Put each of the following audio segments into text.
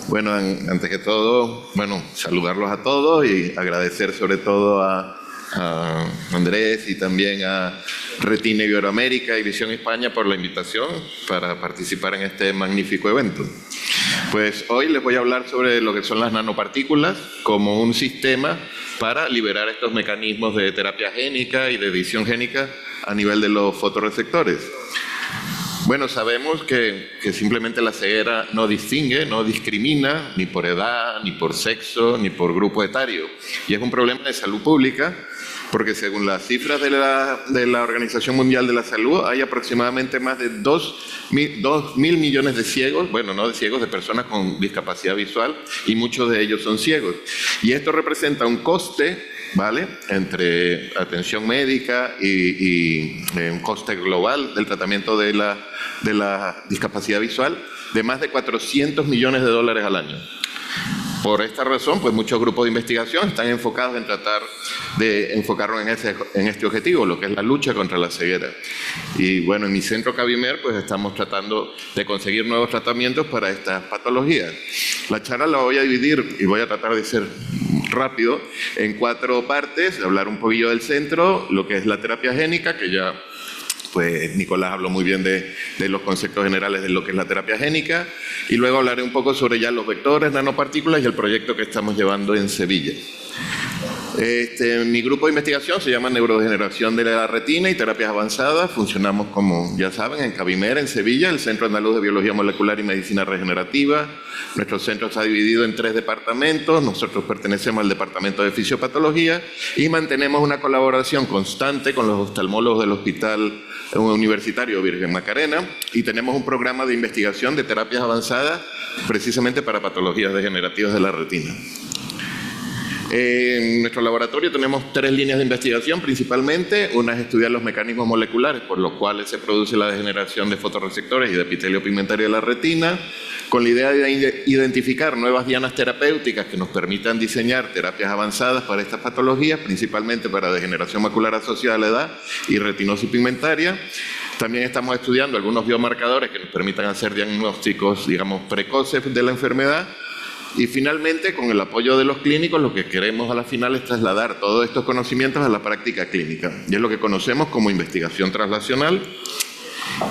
Bueno, antes que todo, saludarlos a todos y agradecer sobre todo a Andrés y también a Retina Iberoamérica y Visión España por la invitación para participar en este magnífico evento. Pues hoy les voy a hablar sobre lo que son las nanopartículas como un sistema para liberar estos mecanismos de terapia génica y de edición génica a nivel de los fotorreceptores. Bueno, sabemos que simplemente la ceguera no distingue, no discrimina ni por edad, ni por sexo, ni por grupo etario. Y es un problema de salud pública porque según las cifras de la Organización Mundial de la Salud hay aproximadamente más de 2.000 millones de ciegos, bueno, no de ciegos, de personas con discapacidad visual, y muchos de ellos son ciegos. Y esto representa un coste, ¿vale?, entre atención médica y un coste global del tratamiento de la discapacidad visual de más de 400 millones de dólares al año. Por esta razón, pues muchos grupos de investigación están enfocados en tratar de enfocarlo en este objetivo, lo que es la lucha contra la ceguera. Y bueno, en mi centro Cabimer, pues estamos tratando de conseguir nuevos tratamientos para estas patologías. La charla la voy a dividir, y voy a tratar de ser rápido, en 4 partes: hablar un poquillo del centro, lo que es la terapia génica, que ya pues Nicolás habló muy bien de los conceptos generales de lo que es la terapia génica, y luego hablaré un poco sobre ya los vectores, nanopartículas y el proyecto que estamos llevando en Sevilla. Mi grupo de investigación se llama Neurodegeneración de la Retina y Terapias Avanzadas. Funcionamos, como ya saben, en Cabimer, en Sevilla, el Centro Andaluz de Biología Molecular y Medicina Regenerativa. Nuestro centro está dividido en 3 departamentos. Nosotros pertenecemos al departamento de fisiopatología y mantenemos una colaboración constante con los oftalmólogos del Hospital Universitario Virgen Macarena, y tenemos un programa de investigación de terapias avanzadas precisamente para patologías degenerativas de la retina. En nuestro laboratorio tenemos 3 líneas de investigación principalmente. Una es estudiar los mecanismos moleculares por los cuales se produce la degeneración de fotorreceptores y de epitelio pigmentario de la retina, con la idea de identificar nuevas dianas terapéuticas que nos permitan diseñar terapias avanzadas para estas patologías, principalmente para degeneración macular asociada a la edad y retinosis pigmentaria. También estamos estudiando algunos biomarcadores que nos permitan hacer diagnósticos, digamos, precoces de la enfermedad. Y finalmente, con el apoyo de los clínicos, lo que queremos a la final es trasladar todos estos conocimientos a la práctica clínica. Y es lo que conocemos como investigación translacional.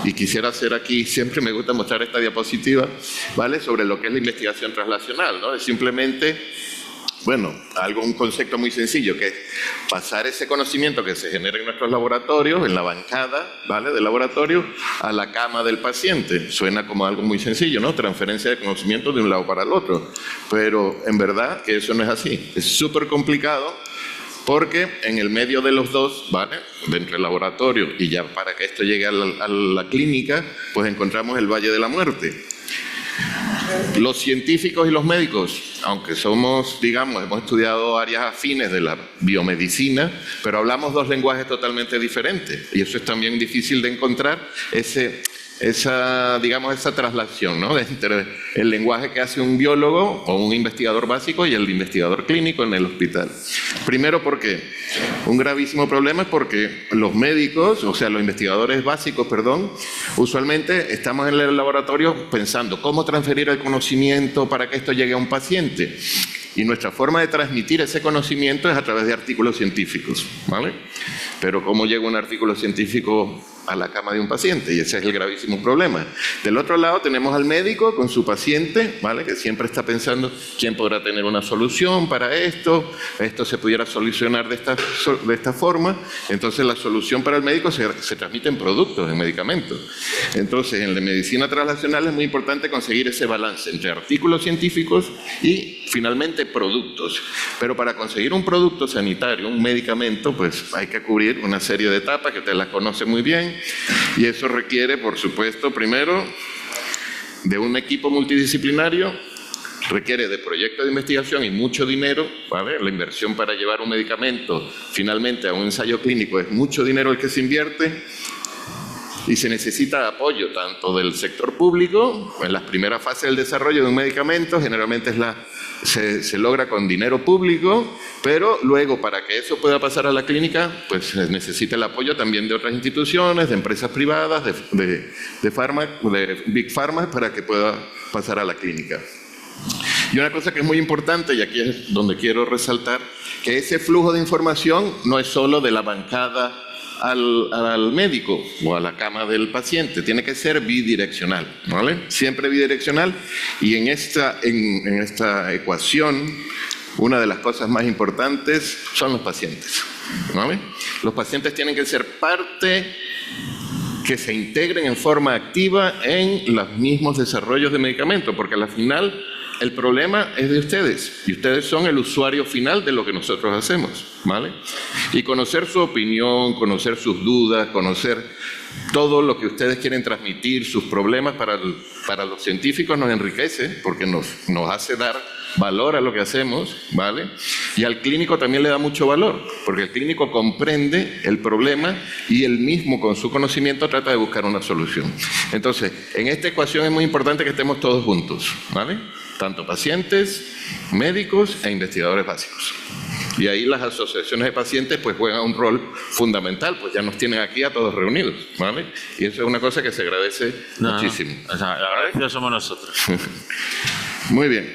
Y quisiera hacer aquí, siempre me gusta mostrar esta diapositiva, ¿vale?, sobre lo que es la investigación translacional, ¿no? Es simplemente, un concepto muy sencillo, que es pasar ese conocimiento que se genera en nuestros laboratorios, en la bancada, ¿vale?, del laboratorio, a la cama del paciente. Suena como algo muy sencillo, ¿no?, transferencia de conocimiento de un lado para el otro. Pero en verdad que eso no es así. Es súper complicado porque en el medio de los dos, ¿vale?, de entre el laboratorio y ya para que esto llegue a la clínica, pues encontramos el Valle de la Muerte. Los científicos y los médicos, aunque somos, digamos, hemos estudiado áreas afines de la biomedicina, pero hablamos 2 lenguajes totalmente diferentes, y eso es también difícil de encontrar, esa traslación, ¿no?, entre el lenguaje que hace un biólogo o un investigador básico y el investigador clínico en el hospital. Primero, porque un gravísimo problema es porque los médicos, o sea, los investigadores básicos, usualmente estamos en el laboratorio pensando cómo transferir el conocimiento para que esto llegue a un paciente. Y nuestra forma de transmitir ese conocimiento es a través de artículos científicos, ¿vale? Pero ¿cómo llega un artículo científico a la cama de un paciente? Y ese es el gravísimo problema. Del otro lado tenemos al médico con su paciente, ¿vale?, que siempre está pensando quién podrá tener una solución para esto se pudiera solucionar de esta forma. Entonces la solución para el médico se transmite en productos, en medicamentos. Entonces en la medicina translacional es muy importante conseguir ese balance entre artículos científicos y finalmente productos. Pero para conseguir un producto sanitario, un medicamento, pues hay que cubrir una serie de etapas que usted las conoce muy bien, y eso requiere, por supuesto, primero de un equipo multidisciplinario, requiere de proyectos de investigación y mucho dinero, ¿vale? La inversión para llevar un medicamento finalmente a un ensayo clínico es mucho dinero el que se invierte, y se necesita apoyo tanto del sector público. En las primeras fases del desarrollo de un medicamento generalmente se logra con dinero público, pero luego para que eso pueda pasar a la clínica, pues se necesita el apoyo también de otras instituciones, de empresas privadas, de Big Pharma, para que pueda pasar a la clínica. Y una cosa que es muy importante, y aquí es donde quiero resaltar, que ese flujo de información no es solo de la bancada al médico o a la cama del paciente, tiene que ser bidireccional, ¿vale? Siempre bidireccional, y en esta ecuación una de las cosas más importantes son los pacientes, ¿vale? Los pacientes tienen que ser parte que se integren en forma activa en los mismos desarrollos de medicamentos, porque al final el problema es de ustedes, y ustedes son el usuario final de lo que nosotros hacemos, ¿vale? Y conocer su opinión, conocer sus dudas, conocer todo lo que ustedes quieren transmitir, sus problemas para los científicos nos enriquece, porque nos hace dar valor a lo que hacemos, ¿vale? Y al clínico también le da mucho valor, porque el clínico comprende el problema y él mismo con su conocimiento trata de buscar una solución. Entonces, en esta ecuación es muy importante que estemos todos juntos, ¿vale? Tanto pacientes, médicos e investigadores básicos. Y ahí las asociaciones de pacientes pues juegan un rol fundamental, pues ya nos tienen aquí a todos reunidos, ¿vale? Y eso es una cosa que se agradece muchísimo. O sea, agradecidos somos nosotros. Muy bien.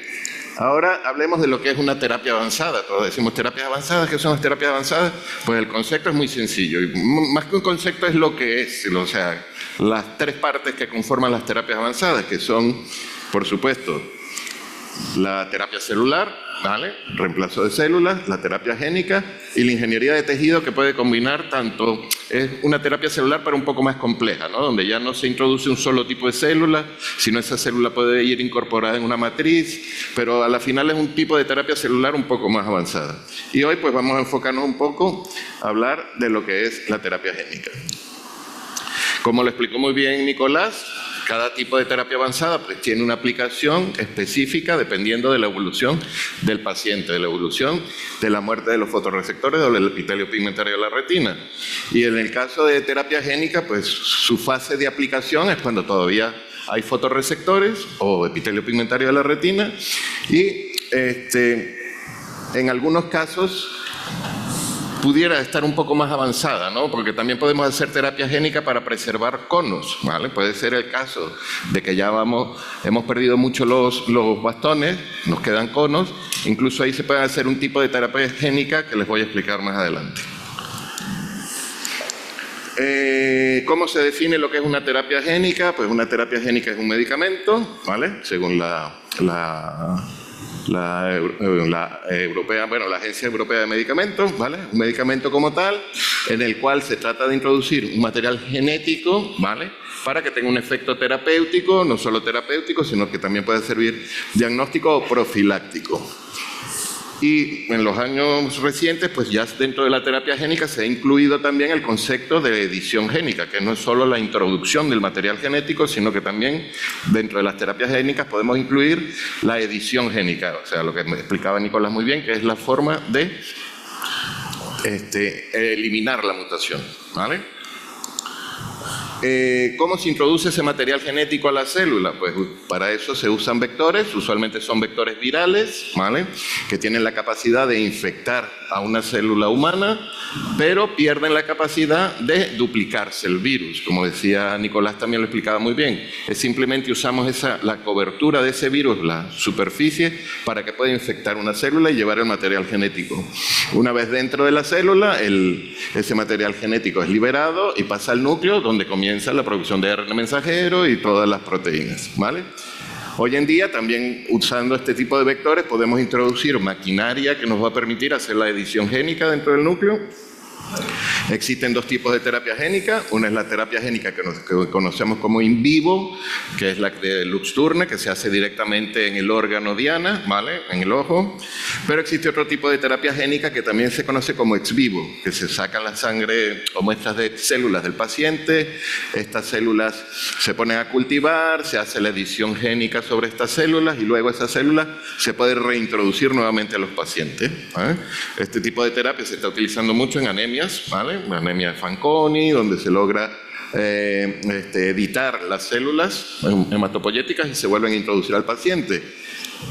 Ahora hablemos de lo que es una terapia avanzada. Todos decimos terapias avanzadas. ¿Qué son las terapias avanzadas? Pues el concepto es muy sencillo. Y más que un concepto es lo que es. O sea, las tres partes que conforman las terapias avanzadas, que son, por supuesto, la terapia celular, ¿vale? Reemplazo de células, la terapia génica y la ingeniería de tejido, que puede combinar tanto, es una terapia celular pero un poco más compleja, ¿no? Donde ya no se introduce un solo tipo de célula, sino esa célula puede ir incorporada en una matriz, pero a la final es un tipo de terapia celular un poco más avanzada. Y hoy pues vamos a enfocarnos un poco a hablar de lo que es la terapia génica. Como lo explicó muy bien Nicolás, cada tipo de terapia avanzada pues tiene una aplicación específica dependiendo de la evolución del paciente, de la evolución de la muerte de los fotorreceptores o del epitelio pigmentario de la retina. Y en el caso de terapia génica, pues su fase de aplicación es cuando todavía hay fotorreceptores o epitelio pigmentario de la retina y en algunos casos pudiera estar un poco más avanzada, ¿no? Porque también podemos hacer terapia génica para preservar conos, ¿vale? Puede ser el caso de que ya hemos perdido mucho los bastones, nos quedan conos, incluso ahí se puede hacer un tipo de terapia génica que les voy a explicar más adelante. ¿Cómo se define lo que es una terapia génica? Pues una terapia génica es un medicamento, ¿vale? Según la Agencia Europea de Medicamentos, ¿vale? Un medicamento como tal, en el cual se trata de introducir un material genético, ¿vale? Para que tenga un efecto terapéutico, no solo terapéutico, sino que también puede servir diagnóstico o profiláctico. Y en los años recientes, pues ya dentro de la terapia génica se ha incluido también el concepto de edición génica, que no es solo la introducción del material genético, sino que también dentro de las terapias génicas podemos incluir la edición génica, o sea, lo que me explicaba Nicolás muy bien, que es la forma de eliminar la mutación, ¿vale? ¿Cómo se introduce ese material genético a la célula? Pues para eso se usan vectores, usualmente son vectores virales, ¿vale? Que tienen la capacidad de infectar a una célula humana, pero pierden la capacidad de duplicarse el virus. Como decía Nicolás, también lo explicaba muy bien. Es simplemente usamos la cobertura de ese virus, la superficie, para que pueda infectar una célula y llevar el material genético. Una vez dentro de la célula, ese material genético es liberado y pasa al núcleo, donde comienza la producción de ARN mensajero y todas las proteínas, ¿vale? Hoy en día, también usando este tipo de vectores, podemos introducir maquinaria que nos va a permitir hacer la edición génica dentro del núcleo. Existen dos tipos de terapia génica. Una es la terapia génica que conocemos como in vivo, que es la de Luxturna, que se hace directamente en el órgano diana, ¿vale? En el ojo. Pero existe otro tipo de terapia génica que también se conoce como ex vivo, que se sacan la sangre o muestras de células del paciente. Estas células se ponen a cultivar, se hace la edición génica sobre estas células y luego esas células se pueden reintroducir nuevamente a los pacientes, ¿vale? Este tipo de terapia se está utilizando mucho en anemias, ¿vale? Anemia de Fanconi, donde se logra editar las células hematopoyéticas y se vuelven a introducir al paciente.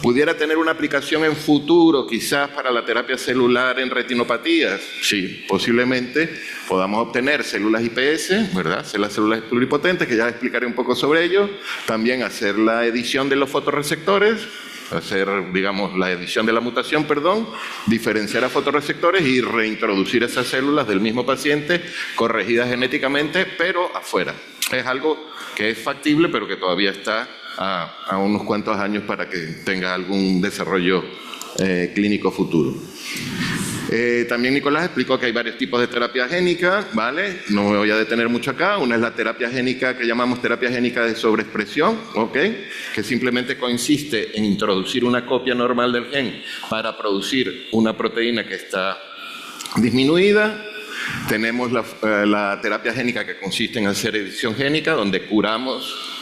¿Pudiera tener una aplicación en futuro, quizás para la terapia celular en retinopatías? Sí, posiblemente podamos obtener células IPS, ¿verdad? Las células pluripotentes, que ya explicaré un poco sobre ello. También hacer la edición de los fotorreceptores hacer, digamos, la edición de la mutación, perdón, diferenciar a fotorreceptores y reintroducir esas células del mismo paciente corregidas genéticamente, pero afuera. Es algo que es factible, pero que todavía está a unos cuantos años para que tenga algún desarrollo clínico futuro. También Nicolás explicó que hay varios tipos de terapia génica, ¿vale? No me voy a detener mucho acá. Una es la terapia génica que llamamos terapia génica de sobreexpresión, ¿ok? Que simplemente consiste en introducir una copia normal del gen para producir una proteína que está disminuida. Tenemos la terapia génica que consiste en hacer edición génica, donde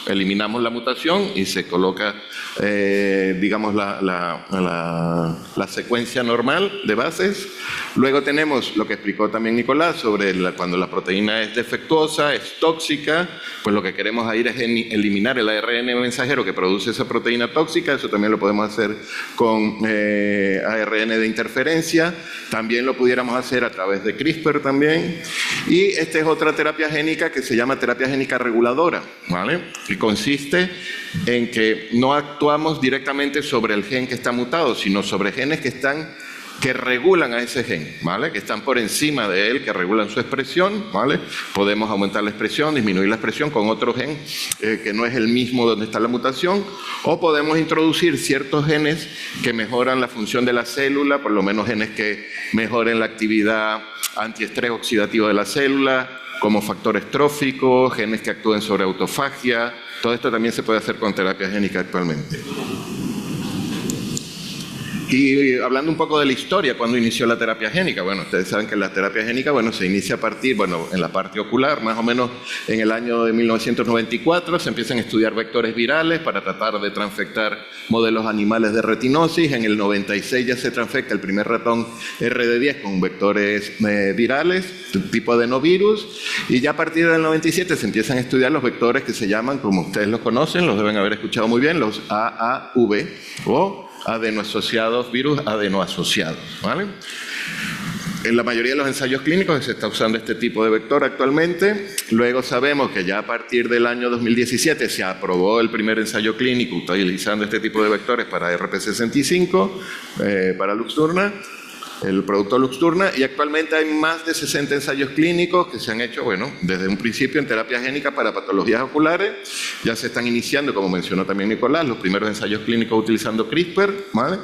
eliminamos la mutación y se coloca, digamos, la secuencia normal de bases. Luego tenemos lo que explicó también Nicolás sobre cuando la proteína es defectuosa, es tóxica, pues lo que queremos ir es eliminar el ARN mensajero que produce esa proteína tóxica. Eso también lo podemos hacer con ARN de interferencia. También lo pudiéramos hacer a través de CRISPR también. Y esta es otra terapia génica que se llama terapia génica reguladora, ¿vale? Y consiste en que no actuamos directamente sobre el gen que está mutado, sino sobre genes que regulan a ese gen, ¿vale? Que están por encima de él, que regulan su expresión, ¿vale? Podemos aumentar la expresión, disminuir la expresión con otro gen que no es el mismo donde está la mutación, o podemos introducir ciertos genes que mejoran la función de la célula, por lo menos genes que mejoren la actividad antiestrés oxidativo de la célula, como factores tróficos, genes que actúen sobre autofagia. Todo esto también se puede hacer con terapia génica actualmente. Y hablando un poco de la historia, ¿cuándo inició la terapia génica? Bueno, ustedes saben que la terapia génica, se inicia a partir, en la parte ocular, más o menos en el año de 1994, se empiezan a estudiar vectores virales para tratar de transfectar modelos animales de retinosis. En el 96 ya se transfecta el primer ratón RD10 con vectores virales, tipo adenovirus, y ya a partir del 97 se empiezan a estudiar los vectores que se llaman, como ustedes los conocen, los deben haber escuchado muy bien, los AAV, o adenoasociados, virus adenoasociados, ¿vale? En la mayoría de los ensayos clínicos se está usando este tipo de vector actualmente. Luego sabemos que ya a partir del año 2017 se aprobó el primer ensayo clínico utilizando este tipo de vectores para RP65, para Luxturna, el producto Luxturna, y actualmente hay más de 60 ensayos clínicos que se han hecho, desde un principio en terapia génica para patologías oculares. Ya se están iniciando, como mencionó también Nicolás, los primeros ensayos clínicos utilizando CRISPR, ¿vale?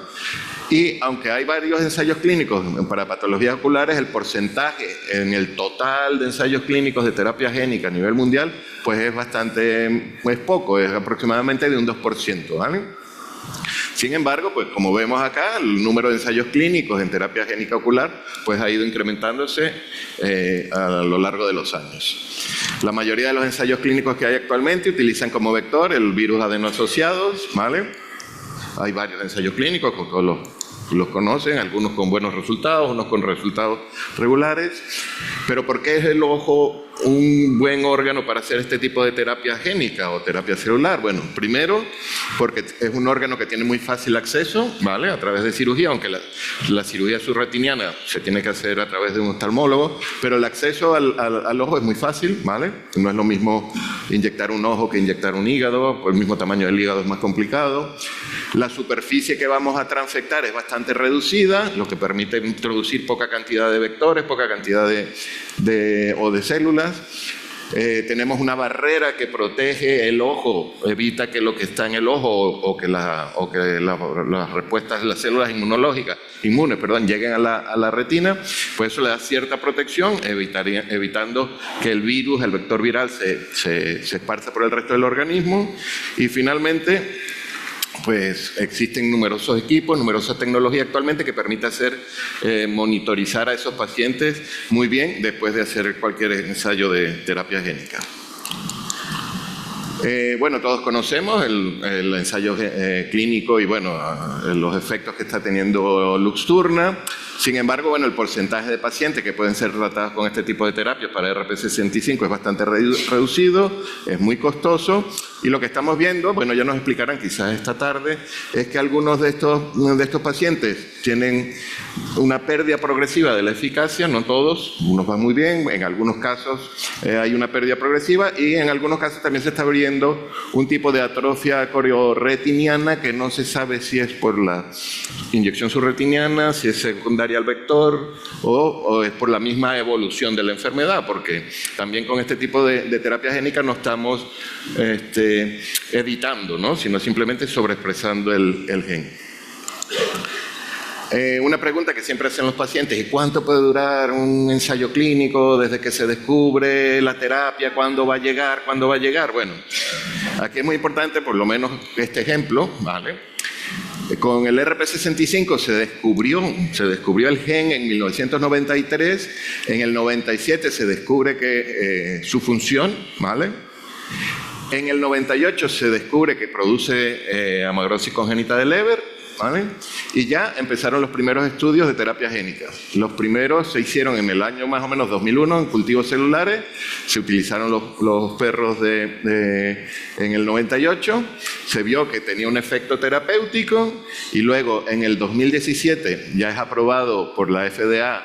Y aunque hay varios ensayos clínicos para patologías oculares, el porcentaje en el total de ensayos clínicos de terapia génica a nivel mundial, pues es poco, es aproximadamente de un 2%, ¿vale? Sin embargo, pues como vemos acá, el número de ensayos clínicos en terapia génica ocular pues ha ido incrementándose a lo largo de los años. La mayoría de los ensayos clínicos que hay actualmente utilizan como vector el virus adenoasociados, ¿vale? Hay varios ensayos clínicos, todos los conocen, algunos con buenos resultados, unos con resultados regulares. Pero ¿por qué es el ojo un buen órgano para hacer este tipo de terapia génica o terapia celular? Bueno, primero, porque es un órgano que tiene muy fácil acceso, ¿vale? A través de cirugía, aunque la cirugía subretiniana se tiene que hacer a través de un oftalmólogo, pero el acceso al ojo es muy fácil, ¿vale? No es lo mismo inyectar un ojo que inyectar un hígado, por el mismo tamaño del hígado es más complicado. La superficie que vamos a transfectar es bastante reducida, lo que permite introducir poca cantidad de vectores, poca cantidad de células. Tenemos una barrera que protege el ojo, evita que lo que está en el ojo o que las respuestas de las células inmunes lleguen a la retina. Pues eso le da cierta protección, evitando que el virus, el vector viral, se esparza por el resto del organismo. Y finalmente, pues existen numerosos equipos, numerosas tecnologías actualmente que permiten monitorizar a esos pacientes muy bien después de hacer cualquier ensayo de terapia génica. Todos conocemos el ensayo clínico y los efectos que está teniendo Luxturna. Sin embargo, bueno, el porcentaje de pacientes que pueden ser tratados con este tipo de terapias para RP65 es bastante reducido, es muy costoso, y lo que estamos viendo, bueno, ya nos explicarán quizás esta tarde, es que algunos de estos pacientes tienen una pérdida progresiva de la eficacia, no todos, unos van muy bien, en algunos casos hay una pérdida progresiva, y en algunos casos también se está abriendo un tipo de atrofia corioretiniana que no se sabe si es por la inyección subretiniana, si es secundaria al vector o es por la misma evolución de la enfermedad, porque también con este tipo de terapia génica no estamos editando, ¿no? Sino simplemente sobreexpresando el gen. Una pregunta que siempre hacen los pacientes: ¿y cuánto puede durar un ensayo clínico desde que se descubre la terapia? ¿Cuándo va a llegar? ¿Cuándo va a llegar? Bueno, aquí es muy importante, por lo menos este ejemplo, ¿vale? Con el RP65 se descubrió el gen en 1993, en el 97 se descubre que su función, ¿vale? En el 98 se descubre que produce amagrosis congénita de Leber, ¿vale? Y ya empezaron los primeros estudios de terapia génica. Los primeros se hicieron en el año más o menos 2001 en cultivos celulares, se utilizaron los perros en el 98, se vio que tenía un efecto terapéutico, y luego en el 2017 ya es aprobado por la FDA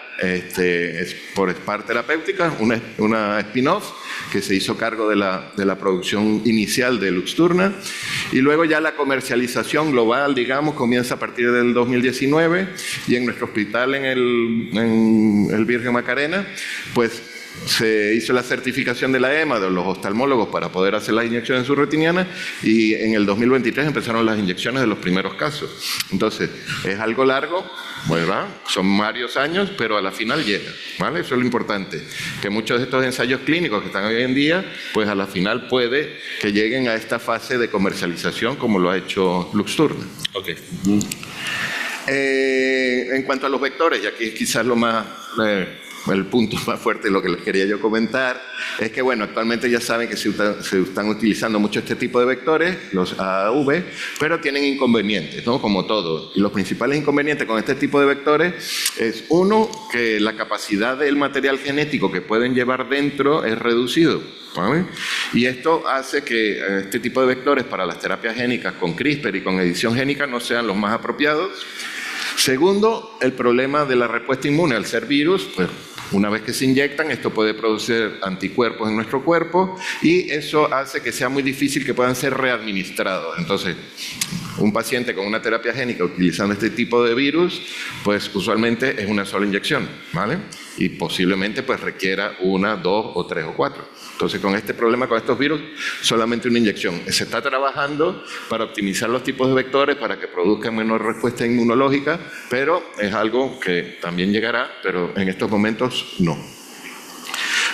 por SPAR Terapéutica, una spin-off que se hizo cargo de la producción inicial de Luxturna, y luego ya la comercialización global, digamos, comienza a partir del 2019, y en nuestro hospital en el Virgen Macarena, pues se hizo la certificación de la EMA de los oftalmólogos para poder hacer las inyecciones subretinianas, y en el 2023 empezaron las inyecciones de los primeros casos. Entonces, es algo largo, ¿verdad? Son varios años, pero a la final llega, ¿vale? Eso es lo importante, que muchos de estos ensayos clínicos que están hoy en día, pues a la final puede que lleguen a esta fase de comercialización como lo ha hecho Luxturna. Okay. En cuanto a los vectores, y aquí es quizás lo más... el punto más fuerte de lo que les quería yo comentar es que, bueno, actualmente ya saben que se están utilizando mucho este tipo de vectores, los AAV, pero tienen inconvenientes, ¿no? Como todo. Y los principales inconvenientes con este tipo de vectores es, uno, que la capacidad del material genético que pueden llevar dentro es reducido, ¿vale? Y esto hace que este tipo de vectores para las terapias génicas con CRISPR y con edición génica no sean los más apropiados. Segundo, el problema de la respuesta inmune al ser virus, pues una vez que se inyectan, esto puede producir anticuerpos en nuestro cuerpo, y eso hace que sea muy difícil que puedan ser readministrados. Entonces, un paciente con una terapia génica utilizando este tipo de virus, pues usualmente es una sola inyección, ¿vale? Y posiblemente pues requiera 1, 2 o 3 o 4. Entonces, con este problema, con estos virus, solamente una inyección. Se está trabajando para optimizar los tipos de vectores para que produzcan menor respuesta inmunológica, pero es algo que también llegará, pero en estos momentos no.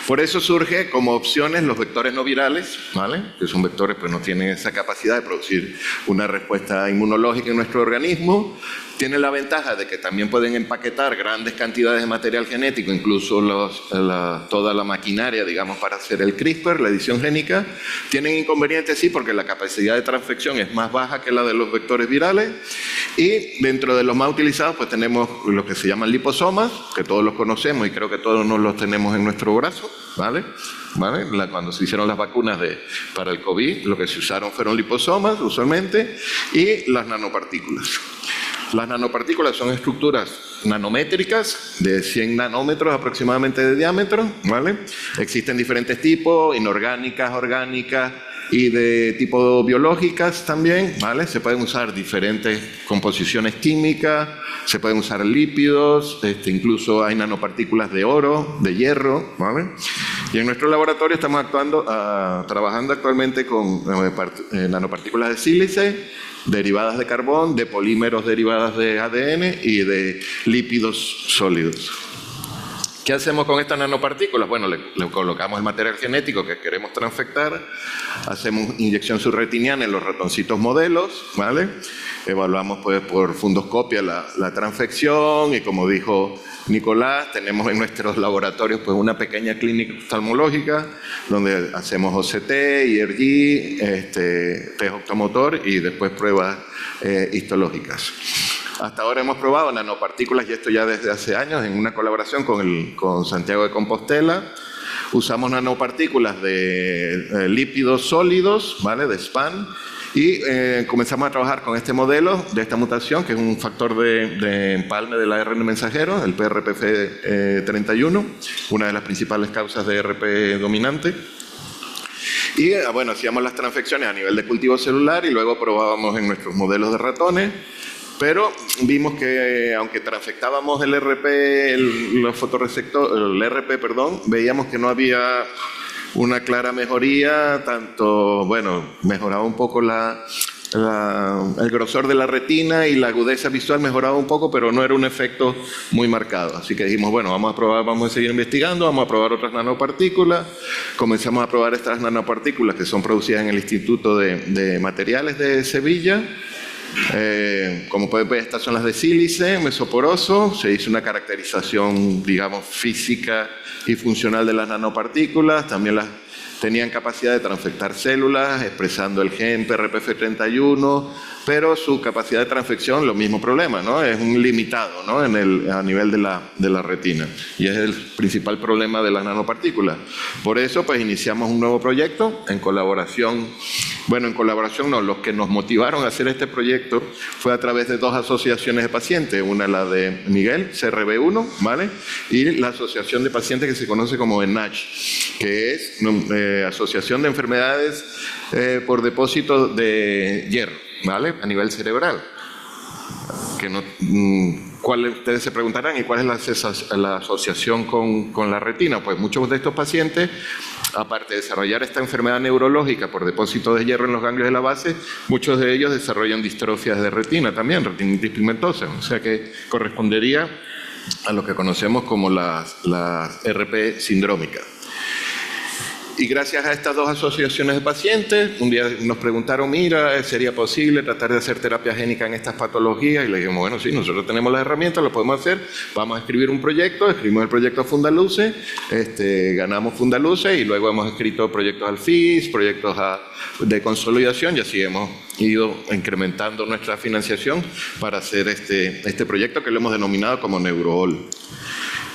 Por eso surge como opciones los vectores no virales, ¿vale? Que son vectores que no tienen esa capacidad de producir una respuesta inmunológica en nuestro organismo. Tienen la ventaja de que también pueden empaquetar grandes cantidades de material genético, incluso toda la maquinaria, digamos, para hacer el CRISPR, la edición génica. Tienen inconvenientes, sí, porque la capacidad de transfección es más baja que la de los vectores virales. Y dentro de los más utilizados, pues tenemos lo que se llaman liposomas, que todos los conocemos y creo que todos nos los tenemos en nuestro brazo, ¿vale? Cuando se hicieron las vacunas para el COVID, lo que se usaron fueron liposomas, usualmente, y las nanopartículas. Las nanopartículas son estructuras nanométricas de 100 nanómetros aproximadamente de diámetro, ¿vale? Existen diferentes tipos, inorgánicas, orgánicas y de tipo biológicas también, ¿vale? Se pueden usar diferentes composiciones químicas, se pueden usar lípidos, incluso hay nanopartículas de oro, de hierro, ¿vale? Y en nuestro laboratorio estamos trabajando actualmente con nanopartículas de sílice, derivadas de carbón, de polímeros derivadas de ADN y de lípidos sólidos. ¿Qué hacemos con estas nanopartículas? Bueno, le colocamos el material genético que queremos transfectar, hacemos inyección subretiniana en los ratoncitos modelos, ¿vale? Evaluamos pues por fundoscopia la transfección y, como dijo Nicolás, tenemos en nuestros laboratorios pues una pequeña clínica oftalmológica donde hacemos OCT, IRG, test optomotor y después pruebas histológicas. Hasta ahora hemos probado nanopartículas, y esto ya desde hace años, en una colaboración con Santiago de Compostela. Usamos nanopartículas de lípidos sólidos, ¿vale?, de SPAN, y comenzamos a trabajar con este modelo de esta mutación, que es un factor de empalme del ARN mensajero, el PRPF31, una de las principales causas de RP dominante. Y bueno, hacíamos las transfecciones a nivel de cultivo celular y luego probábamos en nuestros modelos de ratones, pero vimos que aunque transfectábamos el RP, los fotorreceptores, el RP, perdón, veíamos que no había una clara mejoría, tanto, bueno, mejoraba un poco el grosor de la retina y la agudeza visual mejoraba un poco, pero no era un efecto muy marcado. Así que dijimos, bueno, vamos a probar, vamos a seguir investigando, vamos a probar otras nanopartículas. Comenzamos a probar estas nanopartículas que son producidas en el Instituto de Materiales de Sevilla. Como pueden ver, estas son las de sílice, mesoporoso. Se hizo una caracterización, digamos, física y funcional de las nanopartículas. También tenían capacidad de transfectar células, expresando el gen PRPF31, pero su capacidad de transfección, lo mismo problema, ¿no? Es un limitado, ¿no?, a nivel de la retina. Y es el principal problema de las nanopartículas. Por eso, pues, iniciamos un nuevo proyecto en colaboración. Bueno, en colaboración no, los que nos motivaron a hacer este proyecto fue a través de dos asociaciones de pacientes, una la de Miguel, CRB1, ¿vale?, y la asociación de pacientes que se conoce como ENACH, que es Asociación de Enfermedades por Depósito de Hierro, ¿vale?, a nivel cerebral. Que no, ustedes se preguntarán, ¿y cuál es la asociación con la retina? Pues muchos de estos pacientes, aparte de desarrollar esta enfermedad neurológica por depósito de hierro en los ganglios de la base, muchos de ellos desarrollan distrofias de retina también, retinitis pigmentosa, o sea que correspondería a lo que conocemos como las RP sindrómicas. Y gracias a estas dos asociaciones de pacientes, un día nos preguntaron, mira, ¿sería posible tratar de hacer terapia génica en estas patologías? Y le dijimos, bueno, sí, nosotros tenemos las herramientas, lo podemos hacer, vamos a escribir un proyecto, escribimos el proyecto Fundaluce, ganamos Fundaluce y luego hemos escrito proyectos al FIS, proyectos de consolidación, y así hemos ido incrementando nuestra financiación para hacer este proyecto que lo hemos denominado como NeuroOl.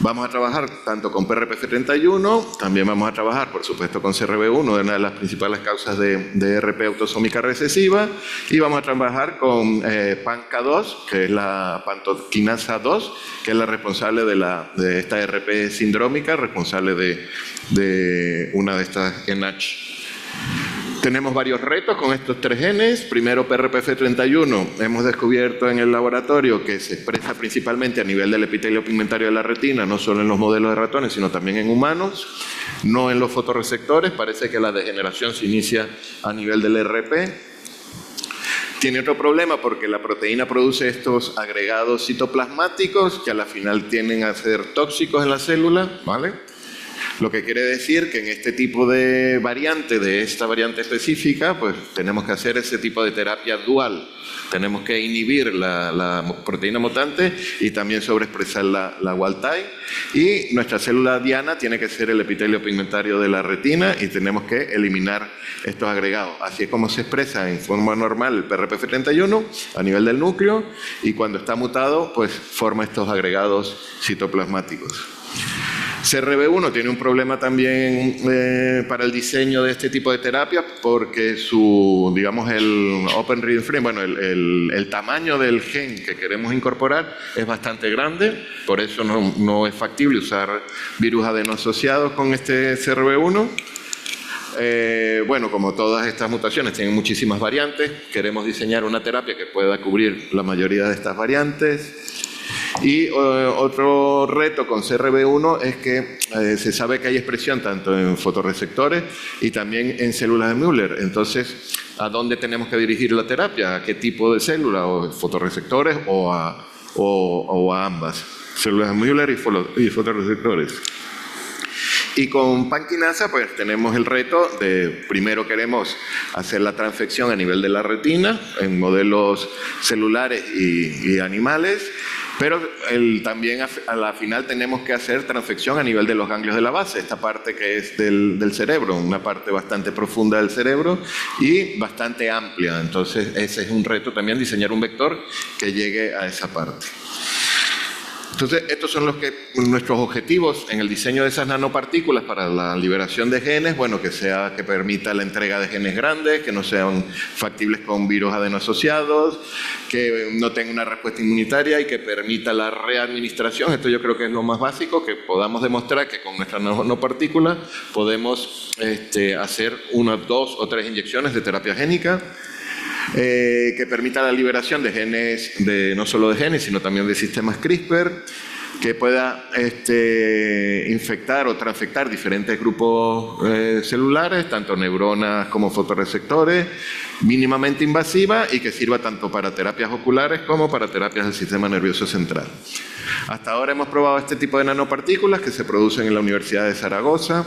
Vamos a trabajar tanto con PRPF31, también vamos a trabajar, por supuesto, con CRB1, una de las principales causas de RP autosómica recesiva, y vamos a trabajar con PANCA2, que es la pantoquinasa 2, que es la responsable de esta RP sindrómica, responsable de una de estas ENACH. Tenemos varios retos con estos tres genes. Primero, PRPF31. Hemos descubierto en el laboratorio que se expresa principalmente a nivel del epitelio pigmentario de la retina, no solo en los modelos de ratones, sino también en humanos, no en los fotorreceptores. Parece que la degeneración se inicia a nivel del RP. Tiene otro problema porque la proteína produce estos agregados citoplasmáticos que a la final tienden a ser tóxicos en la célula, ¿vale? Lo que quiere decir que en este tipo de variante, de esta variante específica, pues tenemos que hacer ese tipo de terapia dual. Tenemos que inhibir la proteína mutante y también sobreexpresar la wild type. Y nuestra célula diana tiene que ser el epitelio pigmentario de la retina y tenemos que eliminar estos agregados. Así es como se expresa en forma normal el PRPF31 a nivel del núcleo, y cuando está mutado, pues forma estos agregados citoplasmáticos. CRB1 tiene un problema también para el diseño de este tipo de terapia porque digamos, el open reading frame, bueno, el tamaño del gen que queremos incorporar es bastante grande, por eso no es factible usar virus adeno-asociados con este CRB1. Bueno, como todas estas mutaciones tienen muchísimas variantes, queremos diseñar una terapia que pueda cubrir la mayoría de estas variantes. Y otro reto con CRB1 es que se sabe que hay expresión tanto en fotorreceptores y también en células de Müller. Entonces, ¿a dónde tenemos que dirigir la terapia? ¿A qué tipo de célula? ¿O fotorreceptores o a ambas? Células de Müller y fotorreceptores. Y con panquinasa pues tenemos el reto de, primero queremos hacer la transfección a nivel de la retina en modelos celulares y animales, Pero también a la final tenemos que hacer transfección a nivel de los ganglios de la base, esta parte que es del cerebro, una parte bastante profunda del cerebro y bastante amplia. Entonces ese es un reto también, diseñar un vector que llegue a esa parte. Entonces, estos son nuestros objetivos en el diseño de esas nanopartículas para la liberación de genes, bueno, que permita la entrega de genes grandes, que no sean factibles con virus adenoasociados, que no tenga una respuesta inmunitaria y que permita la readministración. Esto yo creo que es lo más básico, que podamos demostrar que con nuestras nanopartículas podemos hacer 1, 2 o 3 inyecciones de terapia génica, que permita la liberación de genes, no solo de genes, sino también de sistemas CRISPR, que pueda infectar o transfectar diferentes grupos celulares, tanto neuronas como fotorreceptores, mínimamente invasiva y que sirva tanto para terapias oculares como para terapias del sistema nervioso central. Hasta ahora hemos probado este tipo de nanopartículas que se producen en la Universidad de Zaragoza.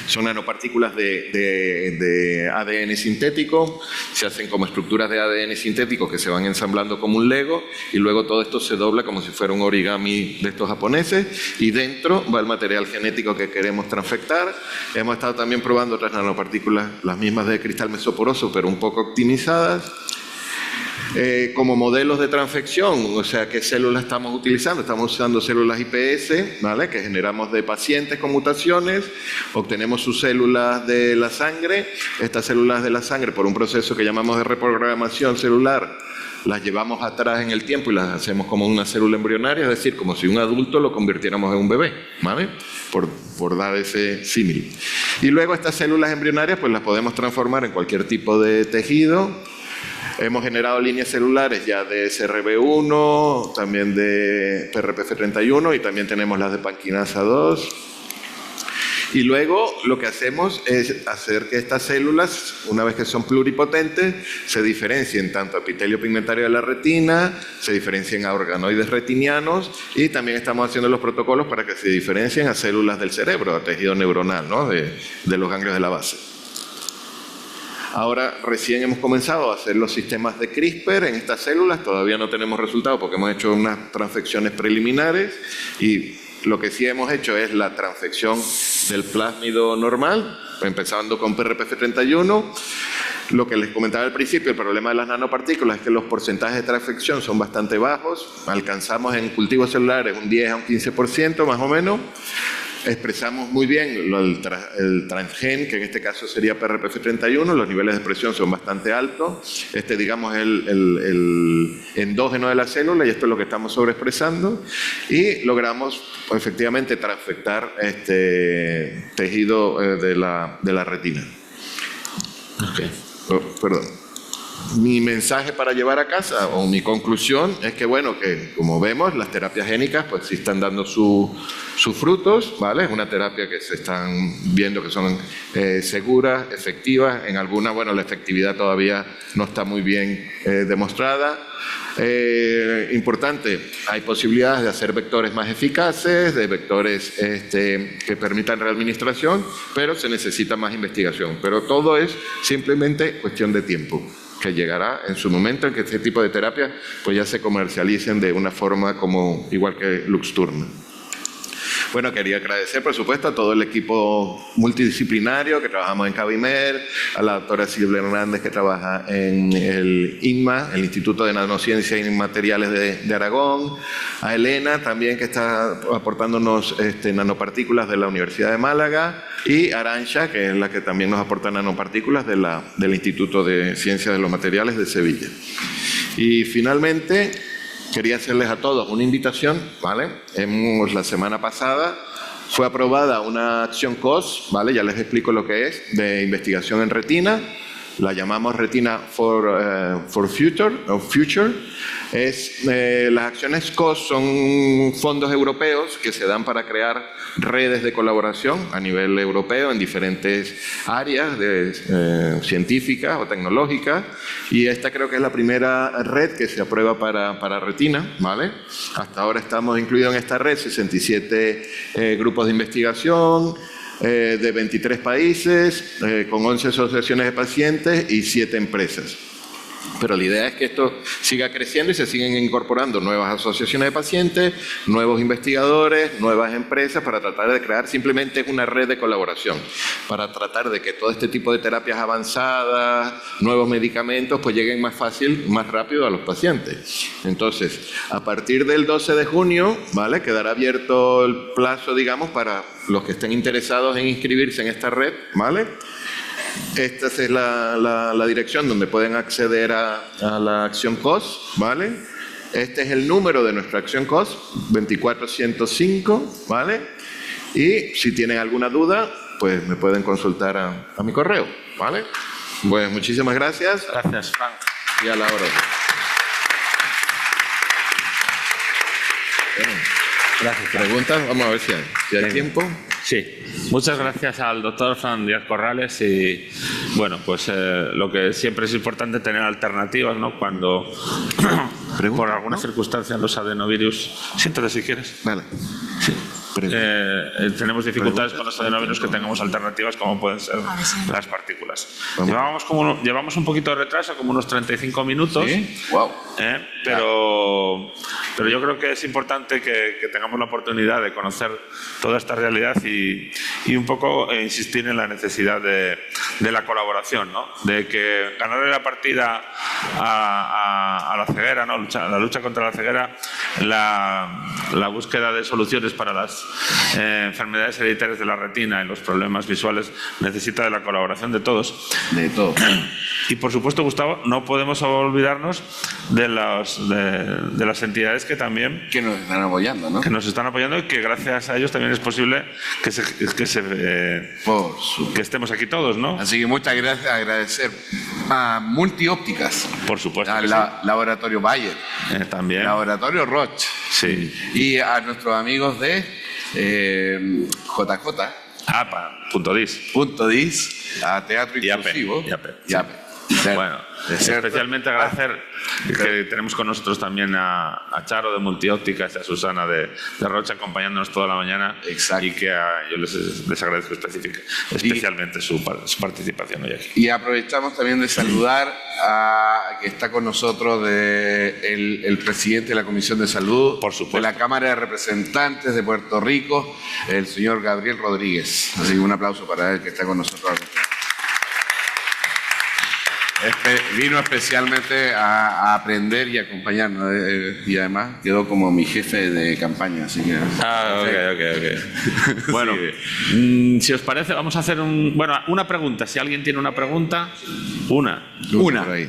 Son nanopartículas de ADN sintético, se hacen como estructuras de ADN sintético que se van ensamblando como un Lego y luego todo esto se dobla como si fuera un origami de estos japoneses y dentro va el material genético que queremos transfectar. Hemos estado también probando otras nanopartículas, las mismas de cristal mesoporoso, pero un poco optimizadas. Como modelos de transfección, o sea, ¿qué células estamos utilizando? Estamos usando células iPS, ¿vale?, que generamos de pacientes con mutaciones, obtenemos sus células de la sangre, estas células de la sangre por un proceso que llamamos de reprogramación celular, las llevamos atrás en el tiempo y las hacemos como una célula embrionaria, es decir, como si un adulto lo convirtiéramos en un bebé, ¿vale?, por dar ese símil. Y luego estas células embrionarias pues las podemos transformar en cualquier tipo de tejido. Hemos generado líneas celulares ya de SRB1, también de PRPF31 y también tenemos las de panquinasa 2. Y luego lo que hacemos es hacer que estas células, una vez que son pluripotentes, se diferencien tanto a epitelio pigmentario de la retina, se diferencien a organoides retinianos y también estamos haciendo los protocolos para que se diferencien a células del cerebro, a tejido neuronal, ¿no?, de los ganglios de la base. Ahora recién hemos comenzado a hacer los sistemas de CRISPR en estas células, todavía no tenemos resultados porque hemos hecho unas transfecciones preliminares y lo que sí hemos hecho es la transfección del plásmido normal, empezando con PRPF31. Lo que les comentaba al principio, el problema de las nanopartículas es que los porcentajes de transfección son bastante bajos, alcanzamos en cultivos celulares un 10 a un 15% más o menos. Expresamos muy bien el transgen, que en este caso sería PRPF31, los niveles de expresión son bastante altos. Digamos, el endógeno de la célula, y esto es lo que estamos sobreexpresando. Y logramos, efectivamente, transfectar tejido de la retina. Okay. Perdón. Mi mensaje para llevar a casa, o mi conclusión, es que, bueno, que como vemos, las terapias génicas pues sí están dando sus frutos, ¿vale? Es una terapia que se están viendo que son seguras, efectivas. En algunas, bueno, la efectividad todavía no está muy bien demostrada. Importante, hay posibilidades de hacer vectores más eficaces, de vectores que permitan readministración, pero se necesita más investigación. Pero todo es simplemente cuestión de tiempo, que llegará en su momento en que este tipo de terapias pues ya se comercialicen de una forma como igual que Luxturna. Bueno, quería agradecer, por supuesto, a todo el equipo multidisciplinario que trabajamos en Cabimer, a la doctora Silvia Hernández que trabaja en el INMA, el Instituto de Nanociencias y Materiales de Aragón, a Elena también que está aportándonos nanopartículas de la Universidad de Málaga, y Arantxa, que es la que también nos aporta nanopartículas del Instituto de Ciencias de los Materiales de Sevilla. Y finalmente quería hacerles a todos una invitación, ¿vale? La semana pasada fue aprobada una acción COS, ¿vale? Ya les explico lo que es, de investigación en retina. La llamamos Retina for Future. Las acciones COS son fondos europeos que se dan para crear redes de colaboración a nivel europeo en diferentes áreas científicas o tecnológicas, y esta creo que es la primera red que se aprueba para retina, ¿vale? Hasta ahora estamos incluidos en esta red 67 grupos de investigación de 23 países, con 11 asociaciones de pacientes y 7 empresas. Pero la idea es que esto siga creciendo y se siguen incorporando nuevas asociaciones de pacientes, nuevos investigadores, nuevas empresas para tratar de crear simplemente una red de colaboración, para tratar de que todo este tipo de terapias avanzadas, nuevos medicamentos, pues lleguen más fácil, más rápido a los pacientes. Entonces, a partir del 12 de junio, ¿vale? Quedará abierto el plazo, digamos, para los que estén interesados en inscribirse en esta red, ¿vale? Esta es la dirección donde pueden acceder a la acción COS, ¿vale? Este es el número de nuestra acción COS, 24105, ¿vale? Y si tienen alguna duda, pues me pueden consultar a mi correo, ¿vale? Pues muchísimas gracias. Gracias, Frank. Y a la hora. Gracias. ¿Preguntas? Vamos a ver si hay tiempo. Sí, muchas gracias al doctor Fran Díaz Corrales y bueno, pues lo que siempre es importante tener alternativas, ¿no? Cuando por alguna circunstancia los adenovirus, siéntate si quieres. Vale. Sí. Tenemos dificultades con los adenovirus, que tengamos alternativas como pueden ser las partículas. Llevamos un poquito de retraso, como unos 35 minutos. ¿Sí? Wow. Pero yo creo que es importante que tengamos la oportunidad de conocer toda esta realidad y un poco insistir en la necesidad de la colaboración, ¿no? De que ganarle la partida a la ceguera, ¿no? La lucha contra la ceguera, la búsqueda de soluciones para las enfermedades hereditarias de la retina y los problemas visuales necesita de la colaboración de todos. De todos. Y por supuesto, Gustavo, no podemos olvidarnos de las entidades que también nos están apoyando, ¿no? Que nos están apoyando y que gracias a ellos también es posible que estemos aquí todos, ¿no? Así que muchas gracias, agradecer a Multiópticas, por supuesto, al Laboratorio Bayer, también, Laboratorio Roche, sí, y a nuestros amigos de JJ. Punto dis, a Teatro Inclusivo. Yape. Bueno, especialmente agradecer que tenemos con nosotros también a Charo de Multiópticas y a Susana de Roche acompañándonos toda la mañana. Exacto. Y que yo les agradezco especialmente su participación hoy aquí. Y aprovechamos también de saludar a que está con nosotros el presidente de la Comisión de Salud, por supuesto, de la Cámara de Representantes de Puerto Rico, el señor Gabriel Rodríguez. Así que un aplauso para él que está con nosotros. Vino especialmente a aprender y acompañarnos y además quedó como mi jefe de campaña, así que... Ok. Bueno, si os parece, vamos a hacer una pregunta. Si alguien tiene una pregunta, una. Por ahí.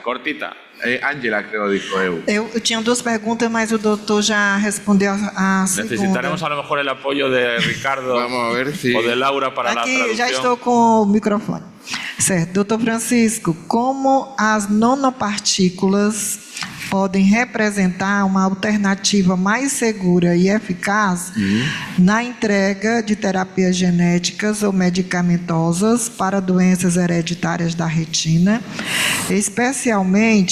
Cortita. Ángela, creo, dijo Eu. Eu tinha duas perguntas, mas o doutor já respondeu a segunda. Necesitaremos a lo mejor el apoyo de Ricardo Vamos a ver si... o de Laura para la traducción. Aqui, já estou com o microfone. Certo. Doutor Francisco, como as nanopartículas podem representar uma alternativa mais segura e eficaz na entrega de terapias genéticas ou medicamentosas para doenças hereditárias da retina, especialmente